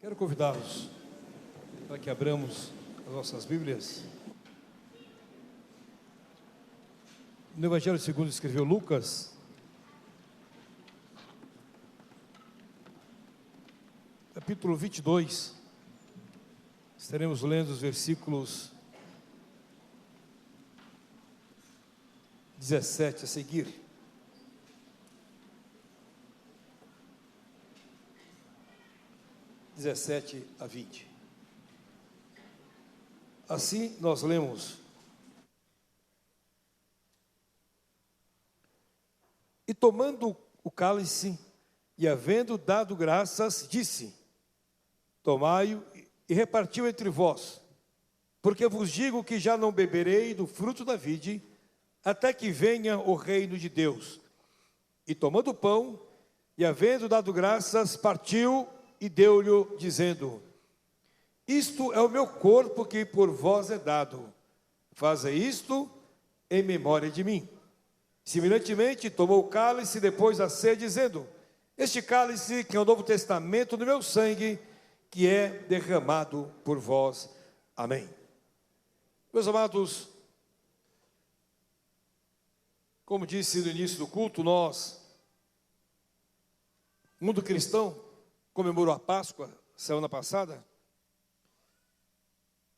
Quero convidá-los para que abramos as nossas Bíblias no Evangelho segundo escreveu Lucas, capítulo 22, estaremos lendo os versículos 17 a seguir. A 20. Assim nós lemos: E tomando o cálice, e havendo dado graças, disse: Tomai-o e repartiu entre vós, porque vos digo que já não beberei do fruto da vide, até que venha o reino de Deus. E tomando o pão, e havendo dado graças, partiu e deu-lhe, dizendo: Isto é o meu corpo que por vós é dado. Fazei isto em memória de mim. Semelhantemente, tomou o cálice depois da ceia, dizendo: Este cálice que é o Novo Testamento do meu sangue, que é derramado por vós. Amém. Meus amados, como disse no início do culto, nós, mundo cristão, comemorou a Páscoa semana passada.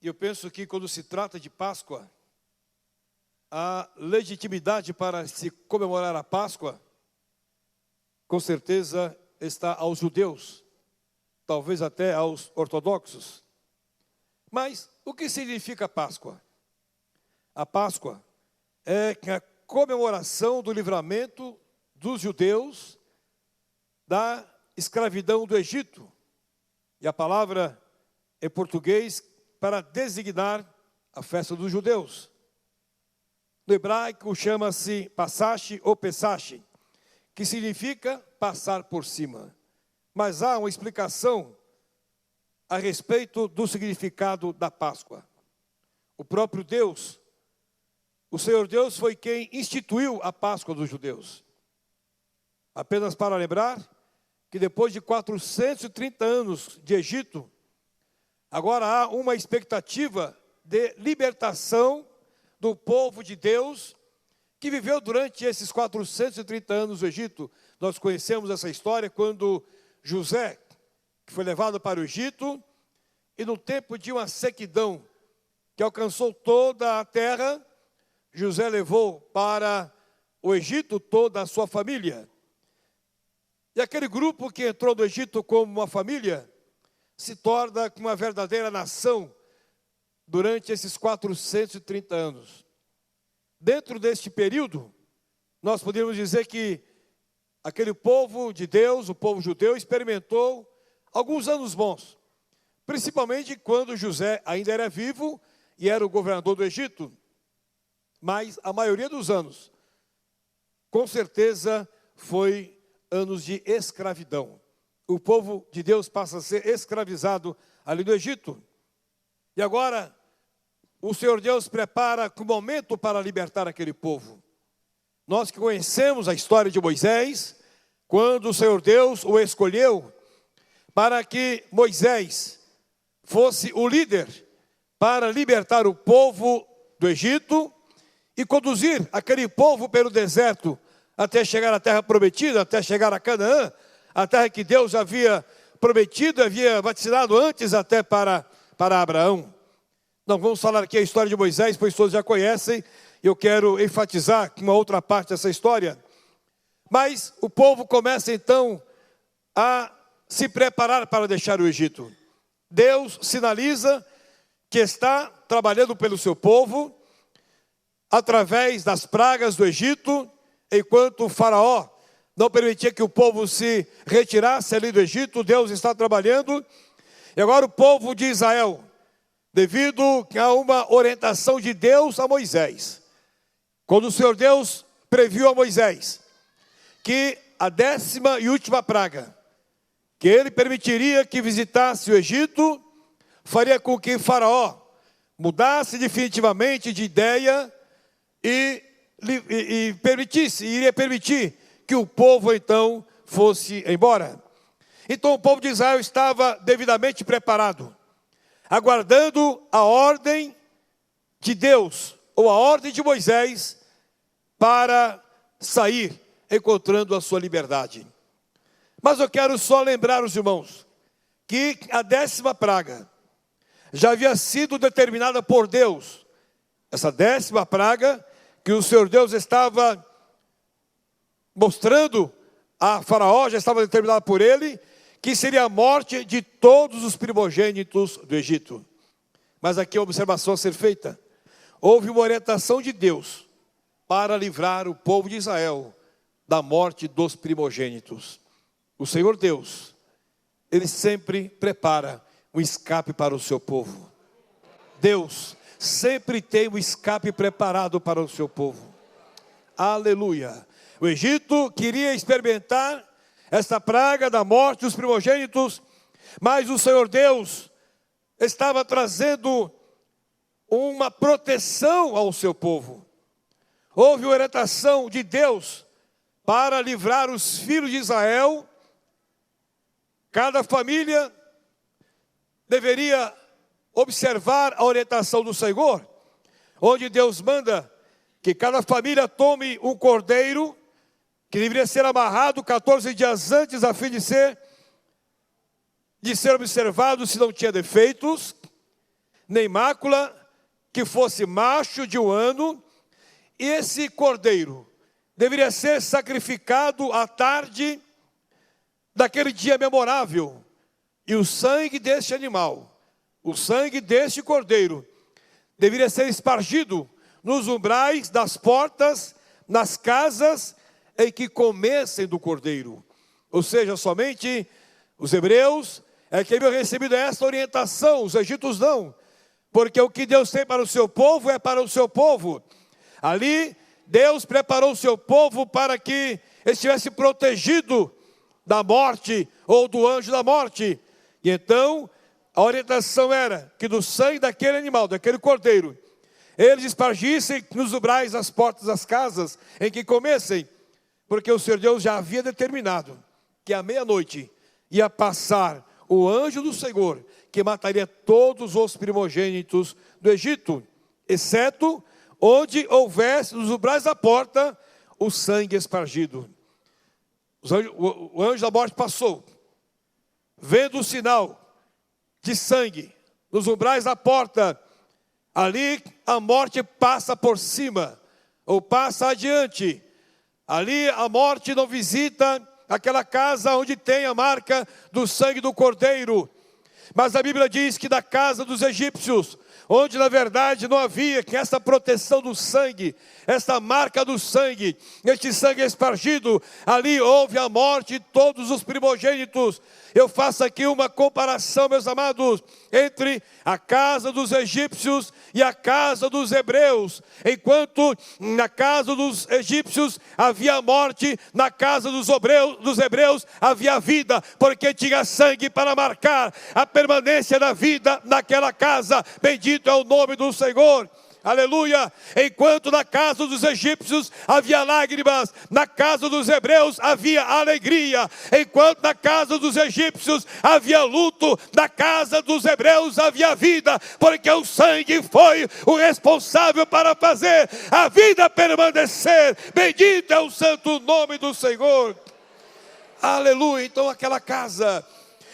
E eu penso que quando se trata de Páscoa, a legitimidade para se comemorar a Páscoa, com certeza está aos judeus, talvez até aos ortodoxos. Mas o que significa Páscoa? A Páscoa é a comemoração do livramento dos judeus da escravidão do Egito. E a palavra em português para designar a festa dos judeus. No hebraico chama-se Passache ou Pessache, que significa passar por cima. Mas há uma explicação a respeito do significado da Páscoa. O próprio Deus, o Senhor Deus, foi quem instituiu a Páscoa dos judeus. Apenas para lembrar que depois de 430 anos de Egito, agora há uma expectativa de libertação do povo de Deus, que viveu durante esses 430 anos no Egito. Nós conhecemos essa história quando José, que foi levado para o Egito, e no tempo de uma sequidão que alcançou toda a terra, José levou para o Egito toda a sua família. E aquele grupo que entrou no Egito como uma família, se torna uma verdadeira nação durante esses 430 anos. Dentro deste período, nós podemos dizer que aquele povo de Deus, o povo judeu, experimentou alguns anos bons, principalmente quando José ainda era vivo e era o governador do Egito. Mas a maioria dos anos, com certeza, foi anos de escravidão. O povo de Deus passa a ser escravizado ali no Egito. E agora, o Senhor Deus prepara o momento para libertar aquele povo. Nós que conhecemos a história de Moisés, quando o Senhor Deus o escolheu para que Moisés fosse o líder para libertar o povo do Egito e conduzir aquele povo pelo deserto até chegar à terra prometida, até chegar a Canaã, a terra que Deus havia prometido, havia vacinado antes até para Abraão. Não vamos falar aqui a história de Moisés, pois todos já conhecem. Eu quero enfatizar uma outra parte dessa história. Mas o povo começa então a se preparar para deixar o Egito. Deus sinaliza que está trabalhando pelo seu povo, através das pragas do Egito, enquanto o faraó não permitia que o povo se retirasse ali do Egito, Deus está trabalhando. E agora o povo de Israel, devido a uma orientação de Deus a Moisés, quando o Senhor Deus previu a Moisés que a 10ª e última praga, que ele permitiria que visitasse o Egito, faria com que Faraó mudasse definitivamente de ideia e iria permitir que o povo então fosse embora. Então o povo de Israel estava devidamente preparado, aguardando a ordem de Deus, ou a ordem de Moisés, para sair, encontrando a sua liberdade. Mas eu quero só lembrar os irmãos, que a 10ª praga já havia sido determinada por Deus. Essa 10ª praga que o Senhor Deus estava mostrando a Faraó, já estava determinada por ele, que seria a morte de todos os primogênitos do Egito. Mas aqui a observação a ser feita: houve uma orientação de Deus para livrar o povo de Israel da morte dos primogênitos. O Senhor Deus, Ele sempre prepara um escape para o seu povo. Deus sempre tem um escape preparado para o seu povo. Aleluia. O Egito queria experimentar esta praga da morte dos primogênitos, mas o Senhor Deus estava trazendo uma proteção ao seu povo. Houve uma orientação de Deus para livrar os filhos de Israel. Cada família deveria observar a orientação do Senhor, onde Deus manda que cada família tome um cordeiro, que deveria ser amarrado 14 dias antes, a fim de ser observado se não tinha defeitos, nem mácula, que fosse macho de 1 ano, e esse cordeiro deveria ser sacrificado à tarde daquele dia memorável, e o sangue deste animal, o sangue deste cordeiro, deveria ser espargido nos umbrais das portas, nas casas em que comessem do cordeiro. Ou seja, somente os hebreus é que haviam recebido esta orientação, os egípcios não, porque o que Deus tem para o seu povo é para o seu povo. Ali Deus preparou o seu povo para que estivesse protegido da morte ou do anjo da morte. E então a orientação era que do sangue daquele animal, daquele cordeiro, eles espargissem nos umbrais das portas das casas em que comessem, porque o Senhor Deus já havia determinado que à meia-noite ia passar o anjo do Senhor, que mataria todos os primogênitos do Egito, exceto onde houvesse nos umbrais da porta o sangue espargido. O anjo da morte passou, vendo o sinal de sangue nos umbrais da porta. Ali a morte passa por cima, ou passa adiante. Ali a morte não visita aquela casa onde tem a marca do sangue do cordeiro. Mas a Bíblia diz que da casa dos egípcios, onde na verdade não havia que essa proteção do sangue, essa marca do sangue, este sangue espargido, ali houve a morte de todos os primogênitos. Eu faço aqui uma comparação, meus amados, entre a casa dos egípcios e a casa dos hebreus. Enquanto na casa dos egípcios havia morte, na casa dos hebreus havia vida, porque tinha sangue para marcar a permanência da vida naquela casa. Bendito é o nome do Senhor. Aleluia. Enquanto na casa dos egípcios havia lágrimas, na casa dos hebreus havia alegria. Enquanto na casa dos egípcios havia luto, na casa dos hebreus havia vida, porque o sangue foi o responsável para fazer a vida permanecer. Bendito é o santo nome do Senhor. Aleluia. Então aquela casa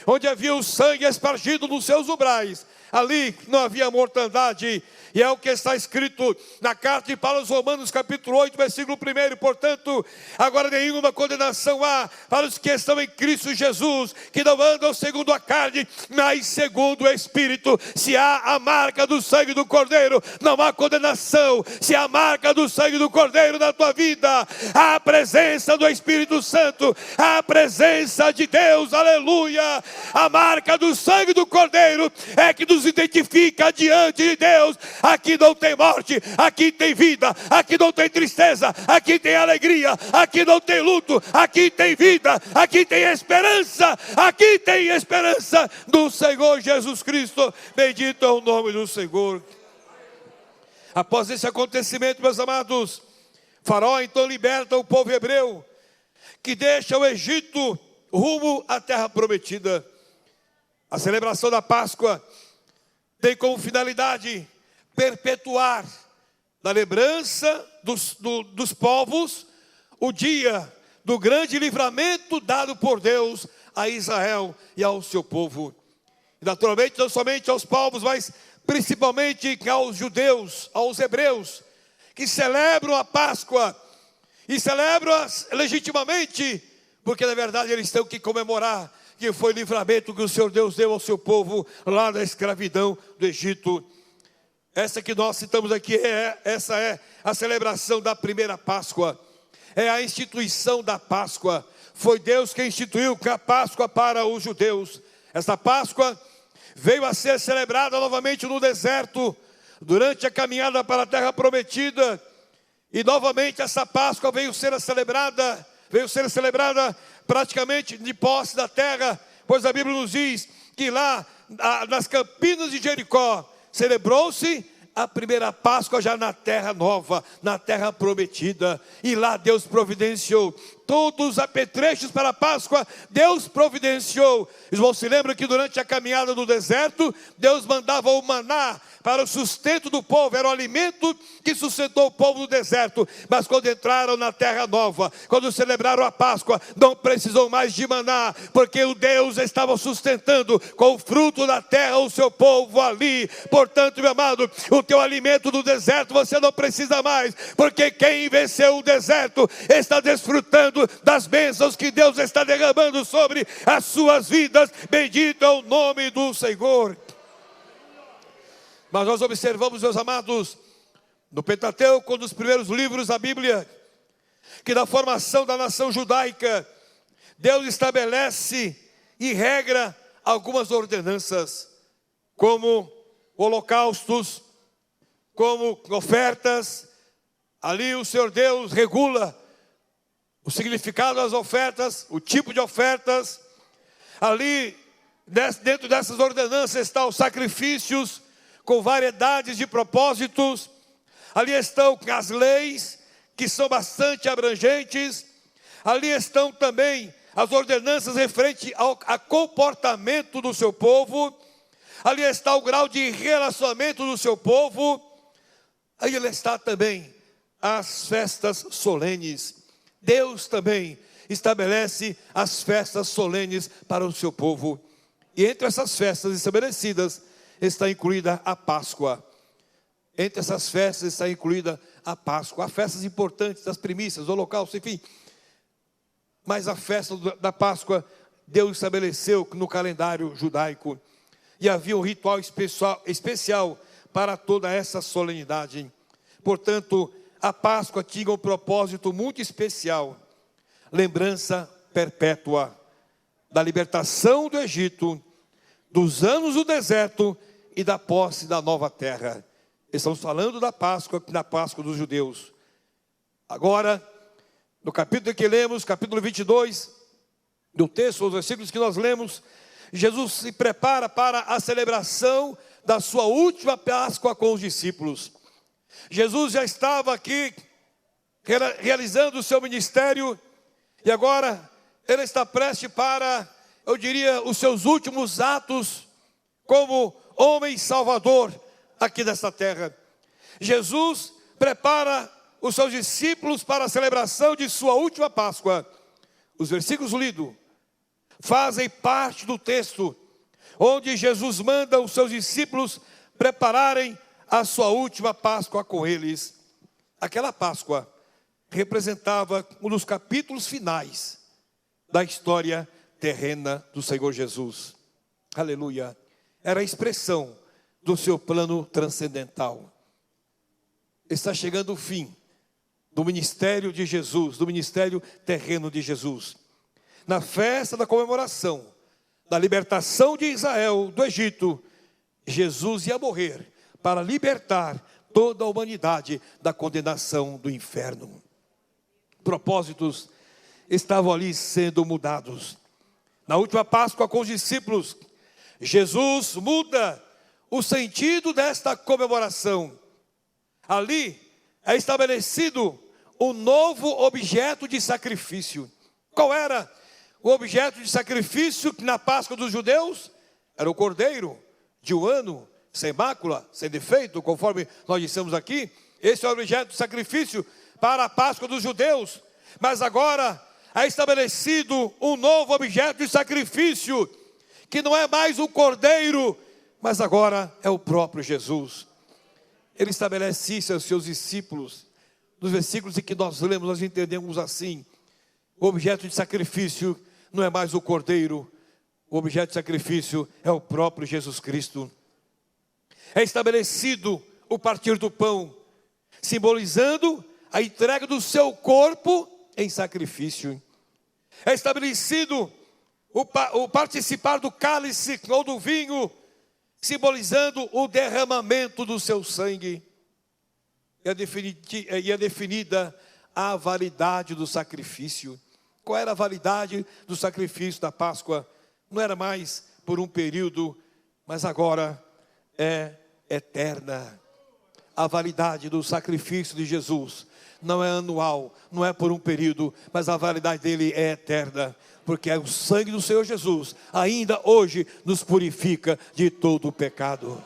onde havia o sangue espargido nos seus umbrais, ali não havia mortandade. E é o que está escrito na carta de Paulo aos Romanos, capítulo 8, versículo 1. Portanto, agora nenhuma condenação há para os que estão em Cristo Jesus, que não andam segundo a carne, mas segundo o Espírito. Se há a marca do sangue do Cordeiro, não há condenação. Se há a marca do sangue do Cordeiro na tua vida, há a presença do Espírito Santo, há a presença de Deus, aleluia. A marca do sangue do Cordeiro é que nos identifica diante de Deus. Aqui não tem morte, aqui tem vida, aqui não tem tristeza, aqui tem alegria, aqui não tem luto, aqui tem vida, aqui tem esperança do Senhor Jesus Cristo. Bendito é o nome do Senhor. Após esse acontecimento, meus amados, Faraó então liberta o povo hebreu, que deixa o Egito, rumo à terra prometida. A celebração da Páscoa tem como finalidade perpetuar na lembrança dos povos o dia do grande livramento dado por Deus a Israel e ao seu povo. E naturalmente não somente aos povos, mas principalmente aos judeus, aos hebreus, que celebram a Páscoa e celebram legitimamente, porque na verdade eles têm que comemorar que foi o livramento que o Senhor Deus deu ao seu povo lá da escravidão do Egito. Essa que nós citamos aqui, essa é a celebração da primeira Páscoa, é a instituição da Páscoa. Foi Deus quem instituiu a Páscoa para os judeus. Essa Páscoa veio a ser celebrada novamente no deserto, durante a caminhada para a terra prometida, e novamente essa Páscoa veio ser celebrada praticamente de posse da terra, pois a Bíblia nos diz que lá nas campinas de Jericó celebrou-se a primeira Páscoa já na terra nova, na terra prometida, e lá Deus providenciou todos os apetrechos para a Páscoa. Deus providenciou. Os irmãos se lembram que durante a caminhada no deserto, Deus mandava o maná para o sustento do povo, era o alimento que sustentou o povo no deserto. Mas quando entraram na terra nova, quando celebraram a Páscoa, não precisou mais de maná, porque o Deus estava sustentando com o fruto da terra o seu povo ali. Portanto, meu amado, o teu alimento do deserto você não precisa mais, porque quem venceu o deserto está desfrutando das bênçãos que Deus está derramando sobre as suas vidas. Bendito é o nome do Senhor. Mas nós observamos, meus amados, no Pentateuco, um dos primeiros livros da Bíblia, que na formação da nação judaica, Deus estabelece e regra algumas ordenanças, como holocaustos, como ofertas. Ali o Senhor Deus regula o significado das ofertas, o tipo de ofertas. Ali, dentro dessas ordenanças, estão os sacrifícios com variedades de propósitos. Ali estão as leis, que são bastante abrangentes. Ali estão também as ordenanças referentes ao comportamento do seu povo. Ali está o grau de relacionamento do seu povo. Aí está também as festas solenes. Deus também estabelece as festas solenes para o seu povo. E entre essas festas estabelecidas está incluída a Páscoa. Entre essas festas está incluída a Páscoa. Há festas importantes, as primícias, o holocausto, enfim. Mas a festa da Páscoa, Deus estabeleceu no calendário judaico. E havia um ritual especial para toda essa solenidade. Portanto, a Páscoa tinha um propósito muito especial. Lembrança perpétua da libertação do Egito, dos anos do deserto e da posse da nova terra. Estamos falando da Páscoa dos judeus. Agora, no capítulo que lemos, capítulo 22, do texto, os versículos que nós lemos, Jesus se prepara para a celebração da sua última Páscoa com os discípulos. Jesus já estava aqui realizando o seu ministério, e agora ele está prestes para, eu diria, os seus últimos atos como homem salvador aqui nesta terra. Jesus prepara os seus discípulos para a celebração de sua última Páscoa. Os versículos lidos fazem parte do texto onde Jesus manda os seus discípulos prepararem a sua última Páscoa com eles. Aquela Páscoa representava um dos capítulos finais da história terrena do Senhor Jesus. Aleluia. Era a expressão do seu plano transcendental. Está chegando o fim do ministério de Jesus, do ministério terreno de Jesus. Na festa da comemoração da libertação de Israel do Egito, Jesus ia morrer para libertar toda a humanidade da condenação do inferno. Propósitos estavam ali sendo mudados. Na última Páscoa com os discípulos, Jesus muda o sentido desta comemoração. Ali é estabelecido um novo objeto de sacrifício. Qual era O objeto de sacrifício na Páscoa dos judeus era o cordeiro de um ano, sem mácula, sem defeito, conforme nós dissemos aqui. Esse é o objeto de sacrifício para a Páscoa dos judeus. Mas agora é estabelecido um novo objeto de sacrifício, que não é mais o cordeiro, mas agora é o próprio Jesus. Ele estabelece isso aos seus discípulos. Nos versículos em que nós lemos, nós entendemos assim: o objeto de sacrifício não é mais o cordeiro, o objeto de sacrifício é o próprio Jesus Cristo. É estabelecido o partir do pão, simbolizando a entrega do seu corpo em sacrifício. É estabelecido o participar do cálice ou do vinho, simbolizando o derramamento do seu sangue. E é definida a validade do sacrifício. Qual era a validade do sacrifício da Páscoa? Não era mais por um período, mas agora é eterna. A validade do sacrifício de Jesus não é anual, não é por um período, mas a validade dele é eterna, porque é o sangue do Senhor Jesus, ainda hoje nos purifica de todo o pecado.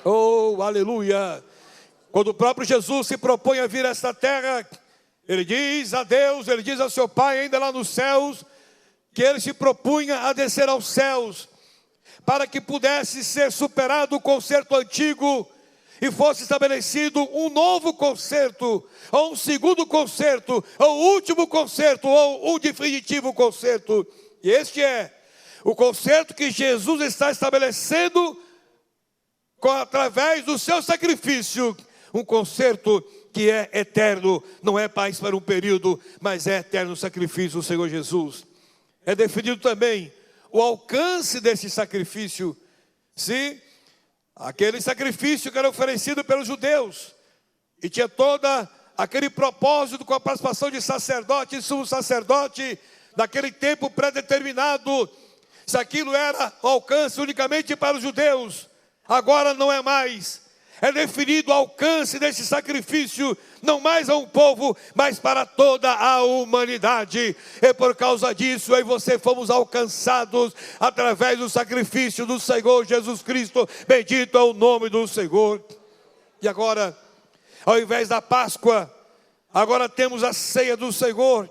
Oh, aleluia! Quando o próprio Jesus se propõe a vir a esta terra, ele diz a Deus, ele diz ao seu Pai, ainda lá nos céus, que ele se propunha a descer aos céus, para que pudesse ser superado o concerto antigo, e fosse estabelecido um novo concerto, ou um segundo concerto, ou o último concerto, ou um definitivo concerto. E este é o concerto que Jesus está estabelecendo através do seu sacrifício, um concerto que é eterno, não é mais para um período, mas é eterno o sacrifício do Senhor Jesus. É definido também o alcance desse sacrifício. Se aquele sacrifício que era oferecido pelos judeus, e tinha todo aquele propósito com a participação de sacerdote e sumo sacerdote, daquele tempo pré-determinado, se aquilo era o alcance unicamente para os judeus, agora não é mais. É definido o alcance desse sacrifício, não mais a um povo, mas para toda a humanidade. E por causa disso, eu e você fomos alcançados através do sacrifício do Senhor Jesus Cristo. Bendito é o nome do Senhor. E agora, ao invés da Páscoa, agora temos a ceia do Senhor.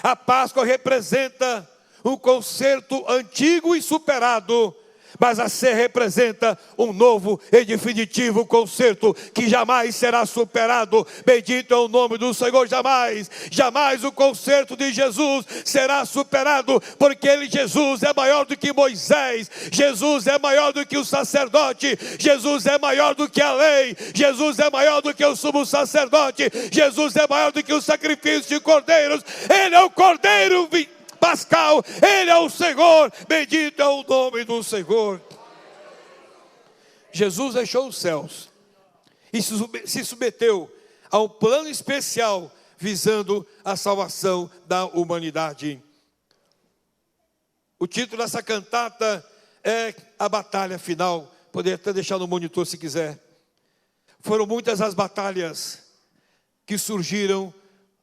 A Páscoa representa um concerto antigo e superado, mas a ceia representa um novo e definitivo concerto que jamais será superado. Bendito é o nome do Senhor. Jamais o concerto de Jesus será superado, porque Jesus é maior do que Moisés, Jesus é maior do que o sacerdote, Jesus é maior do que a lei, Jesus é maior do que o sumo sacerdote, Jesus é maior do que o sacrifício de cordeiros. Ele é o cordeiro pascal, ele é o Senhor. Bendito é o nome do Senhor. Jesus deixou os céus e se submeteu a um plano especial visando a salvação da humanidade. O título dessa cantata é A Batalha Final. Poderia até deixar no monitor se quiser. Foram muitas as batalhas que surgiram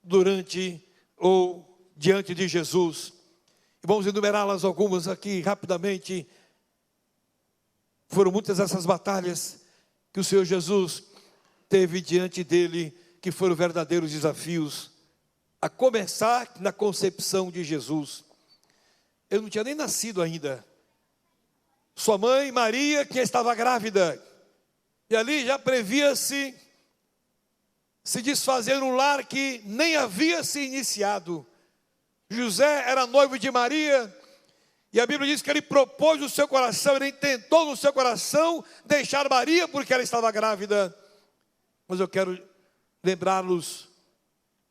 durante ou diante de Jesus. E vamos enumerá-las algumas aqui rapidamente. Foram muitas essas batalhas que o Senhor Jesus teve diante dele, que foram verdadeiros desafios. A começar na concepção de Jesus. Eu não tinha nem nascido ainda. Sua mãe, Maria, que estava grávida. E ali já previa-se se desfazer um lar que nem havia se iniciado. José era noivo de Maria, e a Bíblia diz que ele propôs no seu coração, ele intentou no seu coração deixar Maria porque ela estava grávida. Mas eu quero lembrá-los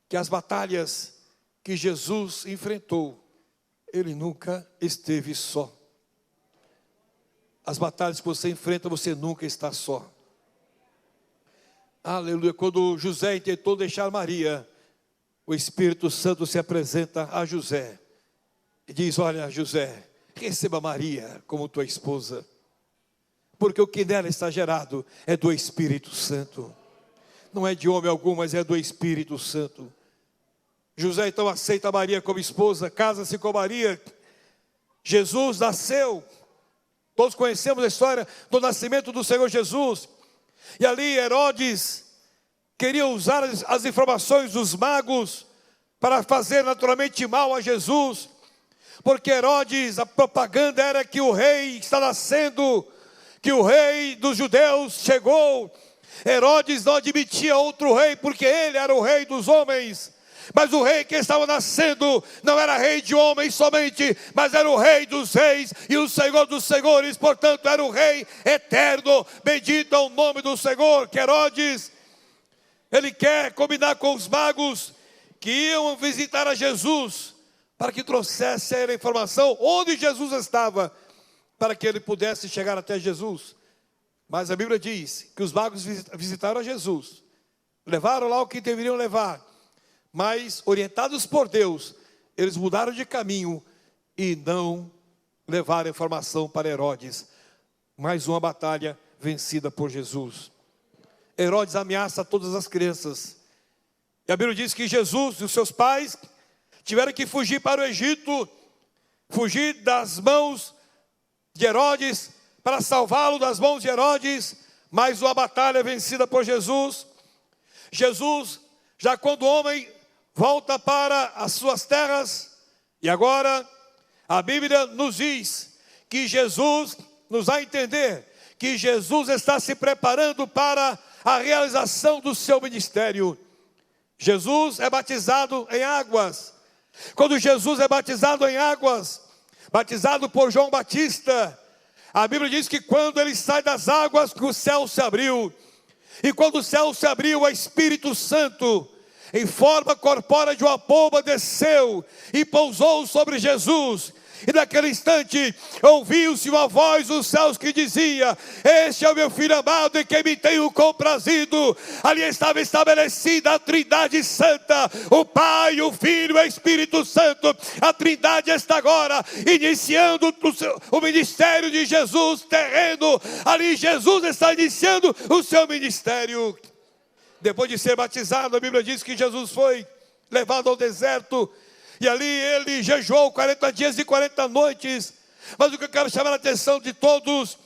que as batalhas que Jesus enfrentou, ele nunca esteve só. As batalhas que você enfrenta, você nunca está só. Aleluia. Quando José tentou deixar Maria, o Espírito Santo se apresenta a José e diz: olha, José, receba Maria como tua esposa, porque o que nela está gerado é do Espírito Santo. Não é de homem algum, mas é do Espírito Santo. José então aceita Maria como esposa, casa-se com Maria. Jesus nasceu. Todos conhecemos a história do nascimento do Senhor Jesus. E ali Herodes queria usar as informações dos magos para fazer naturalmente mal a Jesus. Porque Herodes, a propaganda era que o rei está nascendo, que o rei dos judeus chegou. Herodes não admitia outro rei, porque ele era o rei dos homens. Mas o rei que estava nascendo não era rei de homens somente, mas era o rei dos reis e o Senhor dos senhores. Portanto, era o rei eterno. Bendito é o nome do Senhor. Que Herodes, ele quer combinar com os magos que iam visitar a Jesus, para que trouxesse a informação onde Jesus estava, para que ele pudesse chegar até Jesus. Mas a Bíblia diz que os magos visitaram a Jesus, levaram lá o que deveriam levar, mas orientados por Deus, eles mudaram de caminho e não levaram informação para Herodes. Mais uma batalha vencida por Jesus. Herodes ameaça todas as crianças. E a Bíblia diz que Jesus e os seus pais tiveram que fugir para o Egito, fugir das mãos de Herodes, para salvá-lo das mãos de Herodes. Mais uma batalha vencida por Jesus. Jesus, já quando o homem volta para as suas terras, e agora a Bíblia nos diz que Jesus, nos dá a entender que Jesus está se preparando para a realização do seu ministério. Jesus é batizado em águas. Quando Jesus é batizado em águas, batizado por João Batista, a Bíblia diz que quando ele sai das águas, que o céu se abriu. E quando o céu se abriu, o Espírito Santo, em forma corpórea de uma pomba, desceu e pousou sobre Jesus. E naquele instante, ouviu-se uma voz dos céus que dizia: este é o meu Filho amado em quem me tenho comprazido. Ali estava estabelecida a Trindade Santa, o Pai, o Filho e o Espírito Santo. A Trindade está agora iniciando o ministério de Jesus terreno. Ali Jesus está iniciando o seu ministério. Depois de ser batizado, a Bíblia diz que Jesus foi levado ao deserto. E ali ele jejuou 40 dias e 40 noites. Mas o que eu quero chamar a atenção de todos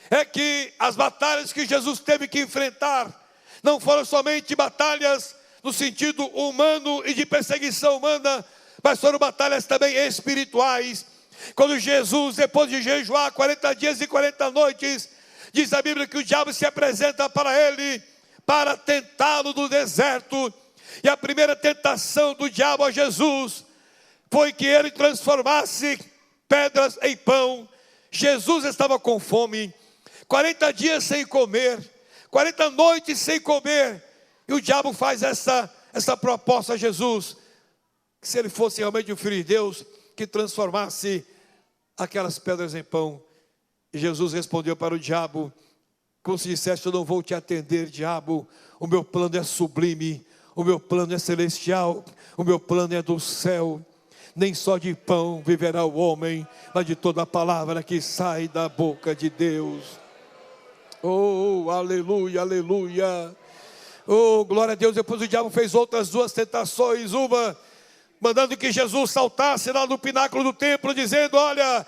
é que as batalhas que Jesus teve que enfrentar não foram somente batalhas no sentido humano e de perseguição humana, mas foram batalhas também espirituais. Quando Jesus, depois de jejuar 40 dias e 40 noites, diz a Bíblia que o diabo se apresenta para ele para tentá-lo no deserto. E a primeira tentação do diabo a Jesus foi que ele transformasse pedras em pão. Jesus estava com fome, 40 dias sem comer, 40 noites sem comer. E o diabo faz essa proposta a Jesus, que se ele fosse realmente o Filho de Deus, que transformasse aquelas pedras em pão. E Jesus respondeu para o diabo, como se dissesse: eu não vou te atender, diabo, o meu plano é sublime, o meu plano é celestial, o meu plano é do céu. Nem só de pão viverá o homem, mas de toda a palavra que sai da boca de Deus. Oh, aleluia, aleluia. Oh, glória a Deus. Depois o diabo fez outras duas tentações. Uma, mandando que Jesus saltasse lá no pináculo do templo, dizendo: olha,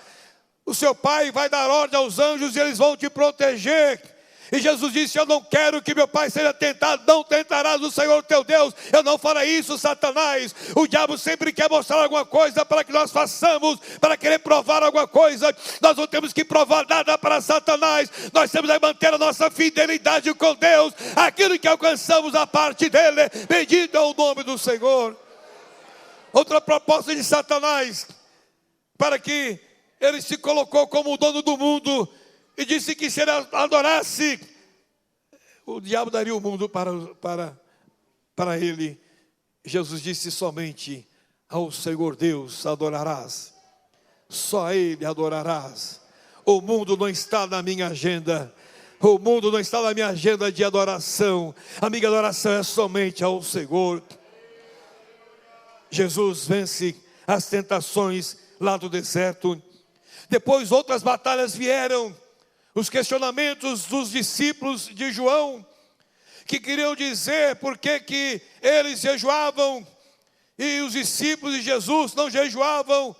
o seu pai vai dar ordem aos anjos e eles vão te proteger. E Jesus disse: eu não quero que meu pai seja tentado, não tentarás o Senhor teu Deus. Eu não farei isso, Satanás. O diabo sempre quer mostrar alguma coisa para que nós façamos, para querer provar alguma coisa. Nós não temos que provar nada para Satanás. Nós temos que manter a nossa fidelidade com Deus, aquilo que alcançamos a parte dele. Bendito é o nome do Senhor. Outra proposta de Satanás, para que ele se colocou como o dono do mundo, e disse que se ele adorasse, o diabo daria o mundo para ele. Jesus disse: somente ao Senhor Deus adorarás, só a Ele adorarás. O mundo não está na minha agenda, o mundo não está na minha agenda de adoração. A minha adoração é somente ao Senhor. Jesus vence as tentações lá do deserto. Depois outras batalhas vieram. Os questionamentos dos discípulos de João, que queriam dizer por que eles jejuavam. e os discípulos de Jesus não jejuavam,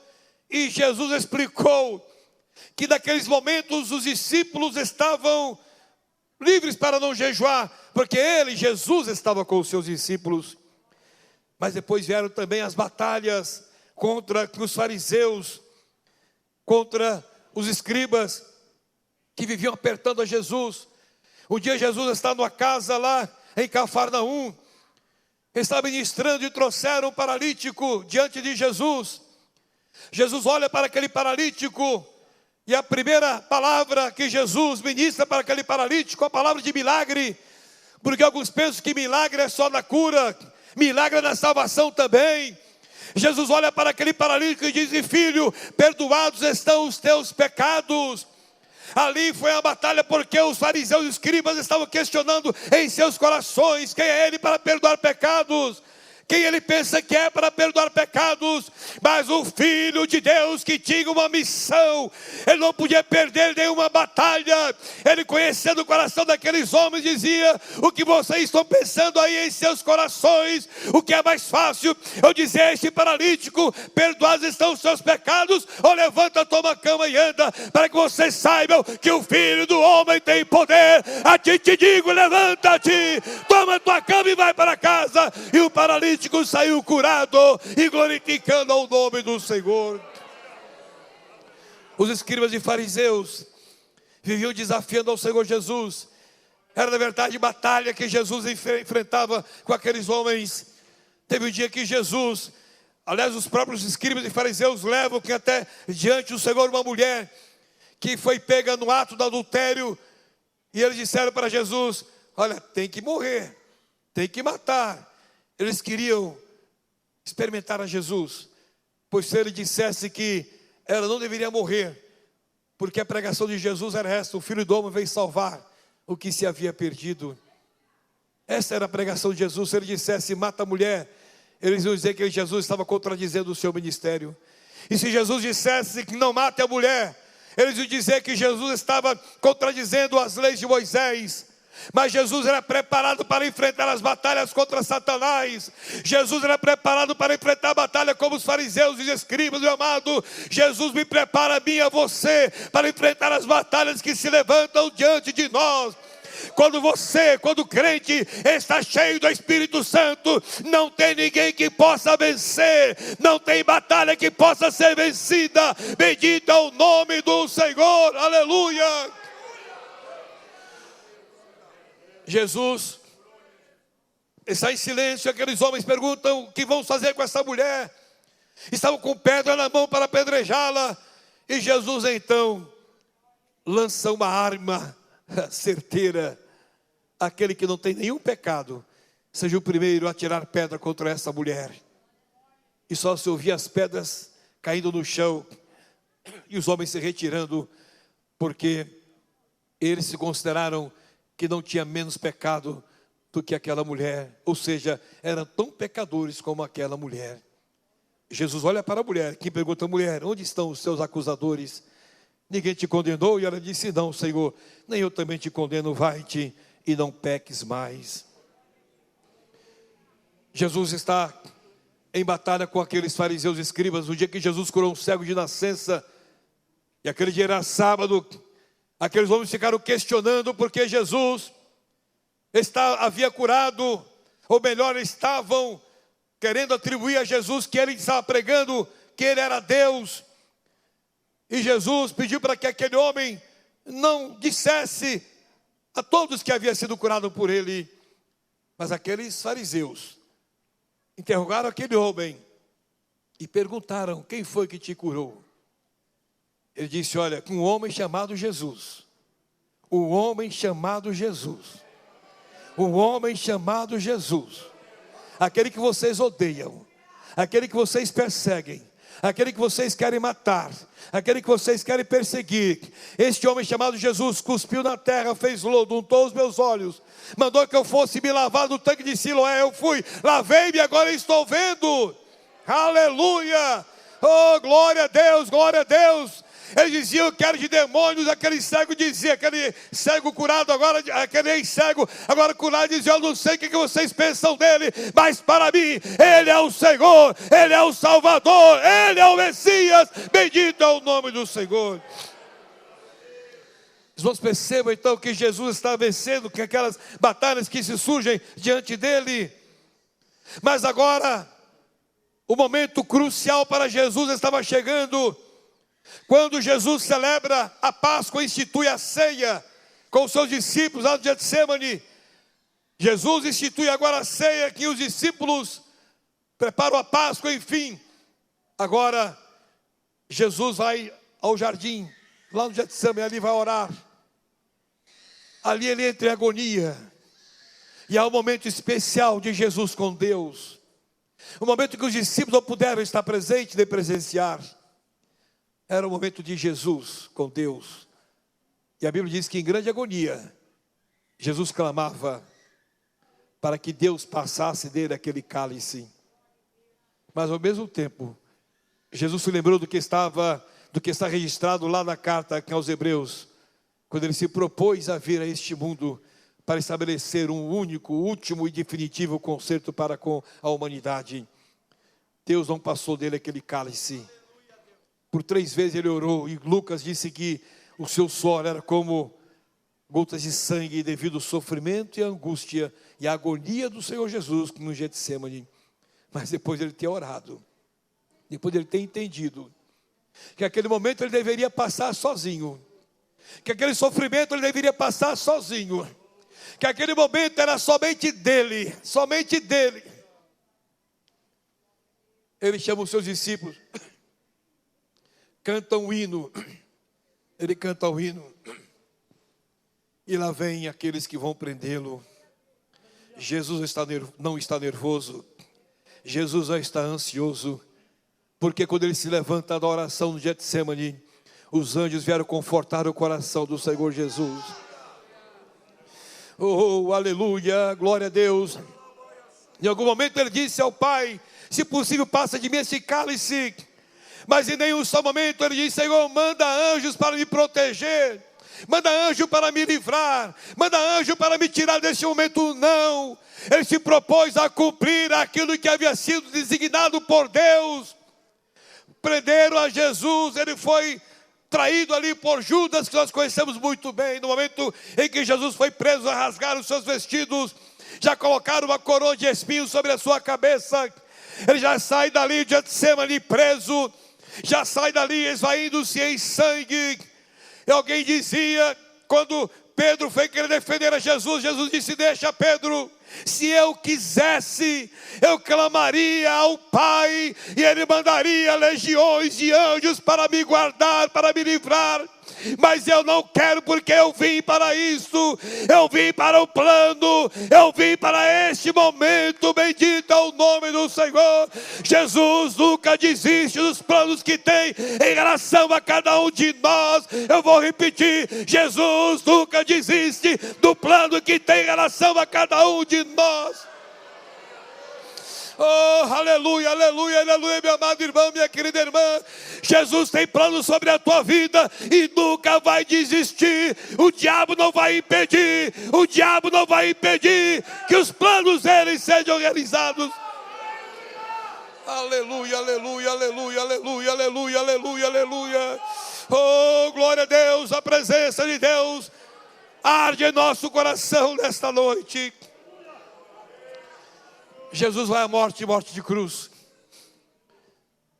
e Jesus explicou que naqueles momentos os discípulos estavam livres para não jejuar, porque ele, Jesus, estava com os seus discípulos. Mas depois vieram também as batalhas contra os fariseus, contra os escribas, que viviam apertando a Jesus. Um dia Jesus está numa casa lá em Cafarnaum, está ministrando e trouxeram um paralítico diante de Jesus. Jesus olha para aquele paralítico, e a primeira palavra que Jesus ministra para aquele paralítico é a palavra de milagre, porque alguns pensam que milagre é só na cura, milagre é na salvação também. Jesus olha para aquele paralítico e diz: filho, perdoados estão os teus pecados. Ali foi a batalha, porque os fariseus e escribas estavam questionando em seus corações: quem é ele para perdoar pecados? Quem ele pensa que é para perdoar pecados? Mas o Filho de Deus, que tinha uma missão, ele não podia perder nenhuma batalha. Ele, conhecendo o coração daqueles homens, dizia: o que vocês estão pensando aí em seus corações? O que é mais fácil? Eu dizer a este paralítico: perdoados estão os seus pecados, ou levanta, toma a cama e anda, para que vocês saibam que o Filho do Homem tem poder. A ti te digo, levanta-te, toma a tua cama e vai para casa. E o paralítico saiu curado e glorificando ao nome do Senhor. Os escribas e fariseus viviam desafiando ao Senhor Jesus. Era na verdade batalha que Jesus enfrentava com aqueles homens. Teve um dia que Jesus, aliás, os próprios escribas e fariseus levam que até diante do Senhor uma mulher que foi pega no ato do adultério, e eles disseram para Jesus: olha, tem que morrer, tem que matar. Eles queriam experimentar a Jesus, pois se ele dissesse que ela não deveria morrer, porque a pregação de Jesus era esta: o Filho do Homem veio salvar o que se havia perdido. Essa era a pregação de Jesus. Se ele dissesse mata a mulher, eles iam dizer que Jesus estava contradizendo o seu ministério. E se Jesus dissesse que não mate a mulher, eles iam dizer que Jesus estava contradizendo as leis de Moisés. Mas Jesus era preparado para enfrentar as batalhas contra Satanás. Jesus era preparado para enfrentar a batalha como os fariseus e escribas, meu amado. Jesus me prepara a mim e a você para enfrentar as batalhas que se levantam diante de nós. Quando o crente está cheio do Espírito Santo, não tem ninguém que possa vencer, não tem batalha que possa ser vencida. Bendito é o nome do Senhor, aleluia. Jesus está em silêncio. Aqueles homens perguntam: o que vamos fazer com essa mulher? Estavam com pedra na mão para apedrejá-la. E Jesus então lança uma arma certeira: aquele que não tem nenhum pecado, seja o primeiro a tirar pedra contra essa mulher. E só se ouvia as pedras caindo no chão e os homens se retirando, porque eles se consideraram que não tinha menos pecado do que aquela mulher, ou seja, eram tão pecadores como aquela mulher. Jesus olha para a mulher, que pergunta: mulher, onde estão os seus acusadores? Ninguém te condenou? E ela disse: não, Senhor, nem eu também te condeno, vai-te e não peques mais. Jesus está em batalha com aqueles fariseus e escribas. No dia que Jesus curou um cego de nascença, e aquele dia era sábado, aqueles homens ficaram questionando porque Jesus havia curado, ou melhor, estavam querendo atribuir a Jesus que ele estava pregando, que ele era Deus. E Jesus pediu para que aquele homem não dissesse a todos que havia sido curado por ele. Mas aqueles fariseus interrogaram aquele homem e perguntaram: quem foi que te curou? Ele disse: olha, um homem chamado Jesus. Um homem chamado Jesus. Um homem chamado Jesus. Aquele que vocês odeiam, aquele que vocês perseguem, aquele que vocês querem matar, aquele que vocês querem perseguir. Este homem chamado Jesus cuspiu na terra, fez lodo, untou os meus olhos, mandou que eu fosse me lavar no tanque de Siloé. Eu fui, lavei-me, agora estou vendo. Aleluia! Oh, glória a Deus, glória a Deus. Eles diziam que era de demônios. Aquele cego dizia, aquele cego curado agora, aquele ex-cego agora curado, dizia: eu não sei o que vocês pensam dele, mas para mim ele é o Senhor, ele é o Salvador, ele é o Messias. Bendito é o nome do Senhor. Os irmãos percebam então que Jesus está vencendo com aquelas batalhas que se surgem diante dele. Mas agora o momento crucial para Jesus estava chegando, quando Jesus celebra a Páscoa, institui a ceia com os seus discípulos lá no Getsemane. Jesus institui agora a ceia, que os discípulos preparam a Páscoa, enfim. Agora Jesus vai ao jardim, lá no Getsemane, ali vai orar. Ali ele entra em agonia. E há um momento especial de Jesus com Deus. Um momento que os discípulos não puderam estar presentes nem presenciar. Era o momento de Jesus com Deus. E a Bíblia diz que em grande agonia, Jesus clamava para que Deus passasse dele aquele cálice. Mas ao mesmo tempo, Jesus se lembrou do que está registrado lá na carta aos Hebreus, quando ele se propôs a vir a este mundo para estabelecer um único, último e definitivo concerto para com a humanidade. Deus não passou dele aquele cálice. Por 3 vezes ele orou, e Lucas disse que o seu suor era como gotas de sangue devido ao sofrimento e à angústia e à agonia do Senhor Jesus no Getsemane. Mas depois de ele ter orado, depois de ele ter entendido que aquele momento ele deveria passar sozinho, que aquele sofrimento ele deveria passar sozinho, que aquele momento era somente dele, somente dele. Ele chama os seus discípulos, canta um hino, ele canta o hino, e lá vem aqueles que vão prendê-lo. Jesus não está nervoso, Jesus já está ansioso, porque quando ele se levanta da oração no Getsemane, os anjos vieram confortar o coração do Senhor Jesus. Oh, aleluia, glória a Deus. Em algum momento ele disse ao Pai: se possível, passa de mim esse cálice. Mas em nenhum só momento ele disse: Senhor, manda anjos para me proteger, manda anjo para me livrar, manda anjo para me tirar desse momento. Não, ele se propôs a cumprir aquilo que havia sido designado por Deus. Prenderam a Jesus, ele foi traído ali por Judas, que nós conhecemos muito bem. No momento em que Jesus foi preso, a rasgar os seus vestidos, já colocaram uma coroa de espinhos sobre a sua cabeça. Ele já sai dali de Getsemane preso, já sai dali esvaindo-se em sangue. E alguém dizia, quando Pedro foi querer defender a Jesus, Jesus disse: deixa, Pedro, se eu quisesse, eu clamaria ao Pai, e Ele mandaria legiões de anjos para me guardar, para me livrar. Mas eu não quero, porque eu vim para isso, eu vim para o plano, eu vim para este momento. Bendito é o nome do Senhor. Jesus nunca desiste dos planos que tem em relação a cada um de nós. Eu vou repetir: Jesus nunca desiste do plano que tem em relação a cada um de nós. Oh, aleluia, aleluia, aleluia, meu amado irmão, minha querida irmã. Jesus tem planos sobre a tua vida e nunca vai desistir. O diabo não vai impedir, o diabo não vai impedir que os planos dele sejam realizados. Aleluia, aleluia, aleluia, aleluia, aleluia, aleluia, aleluia. Oh, glória a Deus, a presença de Deus arde em nosso coração nesta noite. Jesus vai à morte, morte de cruz.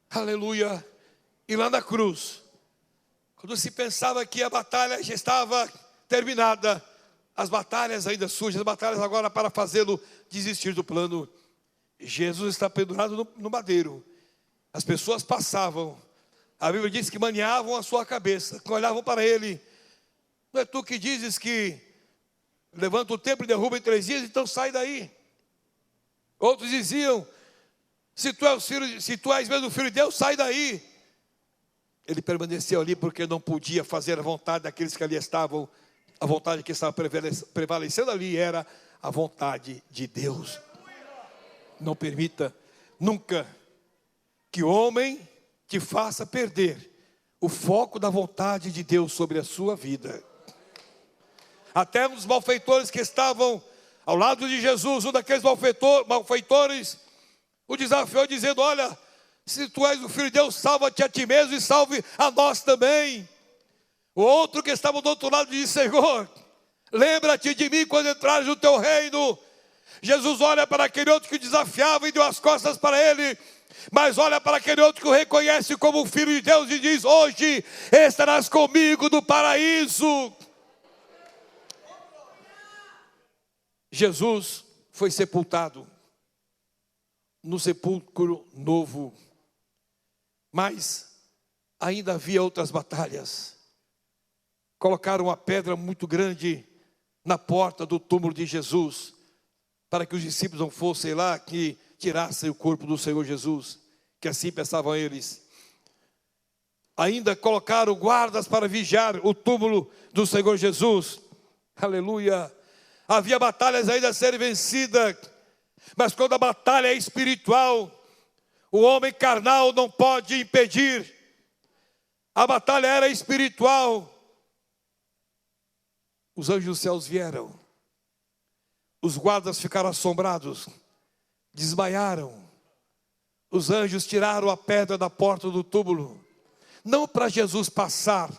Aleluia. E lá na cruz, quando se pensava que a batalha já estava terminada, as batalhas ainda surgem, as batalhas agora para fazê-lo desistir do plano. Jesus está pendurado no madeiro. As pessoas passavam, a Bíblia diz que maniavam a sua cabeça, que olhavam para ele. Não é tu que dizes que levanta o templo e derruba em 3 dias, então sai daí. Outros diziam: se tu és mesmo filho de Deus, sai daí. Ele permaneceu ali porque não podia fazer a vontade daqueles que ali estavam. A vontade que estava prevalecendo ali era a vontade de Deus. Não permita nunca que o homem te faça perder o foco da vontade de Deus sobre a sua vida. Até os malfeitores que estavam ao lado de Jesus, um daqueles malfeitores, o desafiou dizendo: olha, se tu és o Filho de Deus, salva-te a ti mesmo e salve a nós também. O outro que estava do outro lado disse: Senhor, lembra-te de mim quando entrares no teu reino. Jesus olha para aquele outro que o desafiava e deu as costas para ele, mas olha para aquele outro que o reconhece como Filho de Deus e diz: hoje estarás comigo no paraíso. Jesus foi sepultado no sepulcro novo, mas ainda havia outras batalhas. Colocaram uma pedra muito grande na porta do túmulo de Jesus, para que os discípulos não fossem lá que tirassem o corpo do Senhor Jesus, que assim pensavam eles. Ainda colocaram guardas para vigiar o túmulo do Senhor Jesus. Aleluia. Havia batalhas ainda a serem vencidas, mas quando a batalha é espiritual, o homem carnal não pode impedir. A batalha era espiritual. Os anjos dos céus vieram. Os guardas ficaram assombrados, desmaiaram. Os anjos tiraram a pedra da porta do túmulo, não para Jesus passar,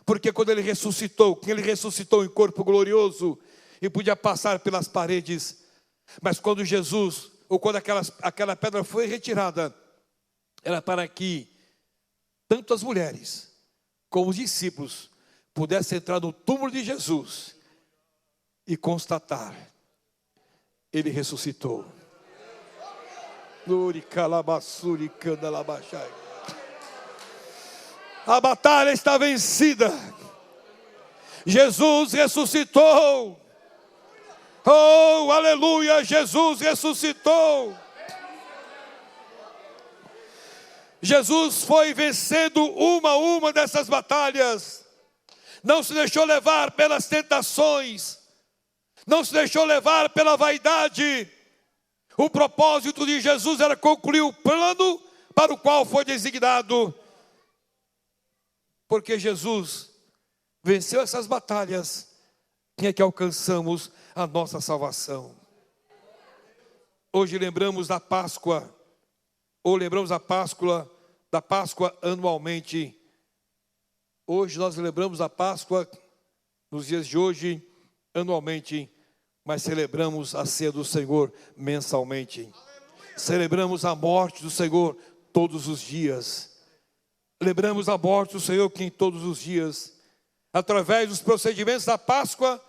porque quando ele ressuscitou em corpo glorioso e podia passar pelas paredes. Mas quando Jesus, ou quando aquela pedra foi retirada, era para que tanto as mulheres como os discípulos pudessem entrar no túmulo de Jesus e constatar: ele ressuscitou. A batalha está vencida. Jesus ressuscitou. Oh, aleluia, Jesus ressuscitou. Jesus foi vencendo uma a uma dessas batalhas. Não se deixou levar pelas tentações. Não se deixou levar pela vaidade. O propósito de Jesus era concluir o plano para o qual foi designado. Porque Jesus venceu essas batalhas, é que alcançamos a nossa salvação. Hoje lembramos da Páscoa, ou lembramos da Páscoa anualmente. Hoje nós lembramos da Páscoa, nos dias de hoje, anualmente, mas celebramos a ceia do Senhor mensalmente. Celebramos a morte do Senhor todos os dias. Lembramos a morte do Senhor que em todos os dias, através dos procedimentos da Páscoa,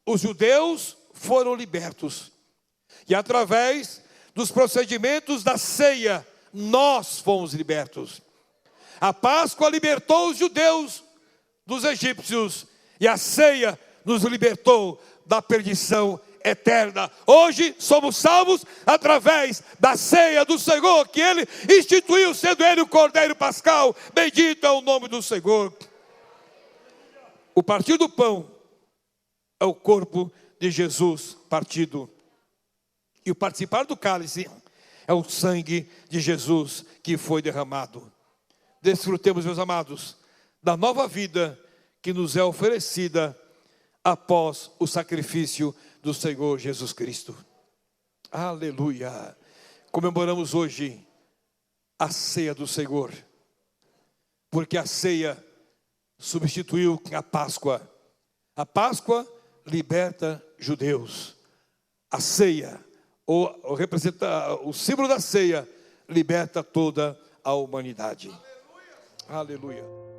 os judeus foram libertos. E através dos procedimentos da ceia, nós fomos libertos. A Páscoa libertou os judeus dos egípcios, e a ceia nos libertou da perdição eterna. Hoje somos salvos através da ceia do Senhor, que Ele instituiu, sendo Ele o Cordeiro Pascal. Bendito é o nome do Senhor. O partir do pão é o corpo de Jesus partido. E o participar do cálice é o sangue de Jesus que foi derramado. Desfrutemos, meus amados, da nova vida que nos é oferecida após o sacrifício do Senhor Jesus Cristo. Aleluia! Comemoramos hoje a ceia do Senhor, porque a ceia substituiu a Páscoa. A Páscoa liberta judeus. A ceia, ou representa o símbolo da ceia, liberta toda a humanidade. Aleluia! Aleluia.